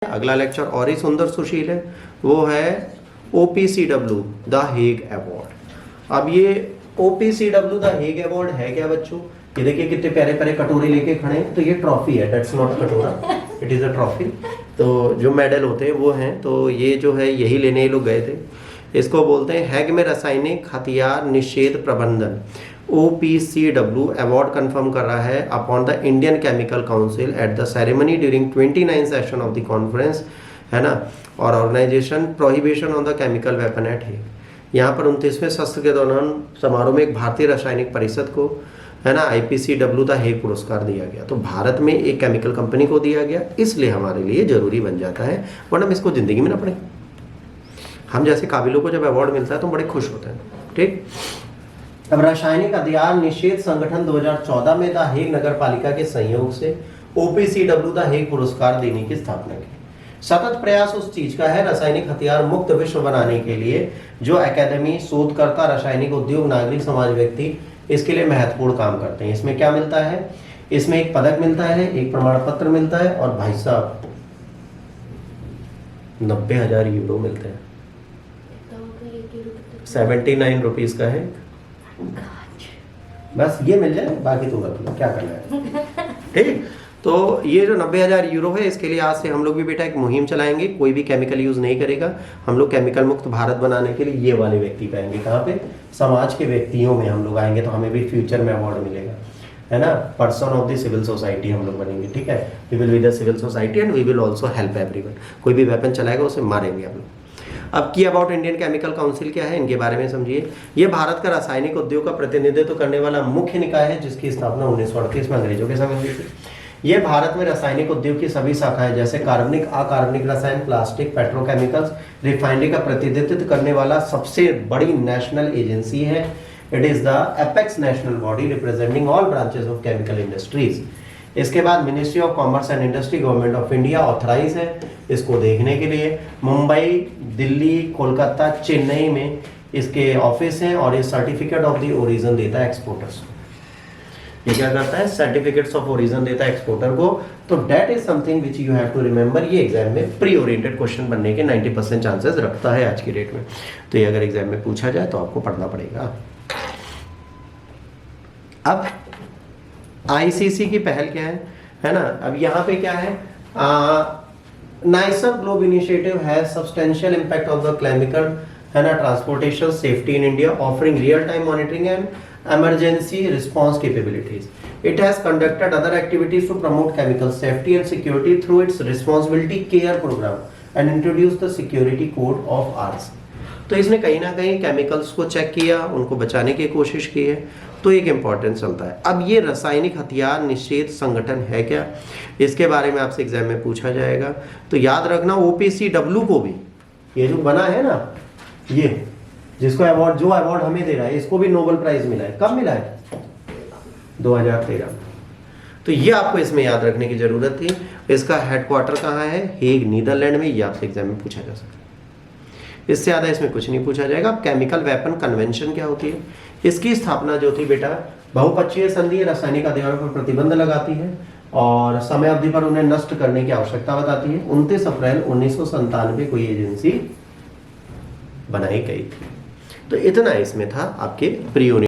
अगला लेक्चर और ही सुंदर सुशील है, वो है OPCW द हेग अवार्ड। अब ये OPCW द हेग अवार्ड है क्या बच्चों? ये देखिए कितने प्यारे प्यारे कटोरे लेके खड़े हैं। तो ये ट्रॉफी है, दैट्स नॉट कटोरा, इट इज अ ट्रॉफी। तो जो मेडल होते हैं वो हैं, तो ये जो है यही लेने ये लोग गए थे। इसको बोलते हैं हैग में रासायनिक हथियार निषेध प्रबंधन। OPCW अवार्ड कंफर्म कर रहा है upon the Indian chemical council at the ceremony during 29 session of the conference, है ना, और organisation prohibition on the chemical weapon at Hague. यहाँ पर 29वें सत्र के दौरान समारोह में एक भारतीय रासायनिक परिषद को, है ना, IPCW द हेग पुरस्कार दिया गया। तो भारत में एक केमिकल कंपनी को दिया गया, इसलिए हमारे लिए जरूरी बन जाता है, वरना हम इसको जिंदगी में ना पढ़े। हम जैसे काबिलों को जब अवार्ड मिलता है तो बड़े खुश होते हैं। ठीक, अब रासायनिक हथियार निषेध संगठन 2014 में द हेग नगर पालिका के सहयोग से OPCW द हेग पुरस्कार देने की स्थापना की। सतत प्रयास उस चीज का है रासायनिक हथियार मुक्त विश्व बनाने के लिए, जो एकेडमी, शोधकर्ता, रासायनिक उद्योग, नागरिक समाज, व्यक्ति इसके लिए महत्वपूर्ण काम करते हैं। इसमें क्या मिलता है? इसमें एक पदक मिलता है, एक प्रमाण पत्र मिलता है, और भाई साहब 90,000 यूरो मिलते हैं। 79 रुपीज का है। बस ये मिल जाए, बाकी तो क्या करना है। ठीक, तो ये जो 90,000 यूरो है, इसके लिए आज से हम लोग भी बेटा एक मुहिम चलाएंगे। कोई भी केमिकल यूज नहीं करेगा। हम लोग केमिकल मुक्त भारत बनाने के लिए ये वाले व्यक्ति पाएंगे। कहाँ पे? समाज के व्यक्तियों में हम लोग आएंगे, तो हमें भी फ्यूचर में अवार्ड मिलेगा, है ना। Person of the civil society हम लोग बनेंगे। ठीक है, we will be the civil society and we will also help everyone. कोई भी वेपन चलाएगा उसे मारेंगे हम लोग। अब की अबाउट इंडियन केमिकल काउंसिल क्या है, इनके बारे में समझिए। ये भारत का रासायनिक उद्योग का प्रतिनिधित्व करने वाला मुख्य निकाय है, जिसकी स्थापना 1938 में अंग्रेजों के समय हुई थी। ये भारत में रासायनिक उद्योग की सभी शाखाएं जैसे कार्बनिक, अकार्बनिक रसायन, प्लास्टिक, पेट्रोकेमिकल्स, रिफाइनरी का प्रतिनिधित्व करने वाला सबसे बड़ी नेशनल एजेंसी है। It is the apex national body representing all branches of chemical industries. इसके बाद ministry of commerce and industry, government of India authorise है इसको देखने के लिए। मुंबई, दिल्ली, कोलकाता, चेन्नई में इसके ऑफिस हैं, और ये सर्टिफिकेट ऑफ द ओरिजिन देता है एक्सपोर्टर्स को। ये क्या करता है? सर्टिफिकेट्स ऑफ ओरिजिन देता है एक्सपोर्टर को। तो that is something which you have to remember. ये एग्जाम में प्री ओरिएंटेड क्वेश्चन बनने के 90% चांसेस रखता है आज की डेट में। तो ये अगर एग्जाम में पूछा जाए तो आपको पढ़ना पड़ेगा। अब ICC की पहल क्या है ना। अब यहाँ पे क्या है? नाइसर ग्लोब इनिशिएटिव है substantial impact of the chemical, है ना, transportation safety in India, offering real time monitoring and emergency response capabilities. It has conducted other activities to promote chemical safety and security through its responsibility care program and introduced the security code of arts. तो इसने कहीं ना कहीं chemicals को check किया, उनको बचाने की कोशिश की है, तो एक इम्पोर्टेंस चलता है। अब ये रासायनिक हथियार निषेध संगठन है क्या, इसके बारे में आपसे एग्जाम में पूछा जाएगा। तो याद रखना OPCW को भी, ये जो बना है ना, ये जिसको अवार्ड, जो अवार्ड हमें दे रहा है, इसको भी नोबेल प्राइज मिला है। कब मिला है? 2013 में। तो ये आपको इसमें याद रखने की जरूरत थी। इसका हेडक्वार्टर कहाँ है? हेग, नीदरलैंड में। ये आपसे एग्जाम में पूछा जा सकता है, इससे ज्यादा इसमें कुछ नहीं पूछा जाएगा। अब केमिकल वेपन कन्वेंशन क्या होती है? इसकी स्थापना जो थी बेटा, बहुपक्षीय संधि रासायनिक हथियारों पर प्रतिबंध लगाती है और समय अवधि पर उन्हें नष्ट करने की आवश्यकता बताती है। 29 अप्रैल 1997 को ये एजेंसी बनाई गई थी। तो इतना इसमें था आपके प्री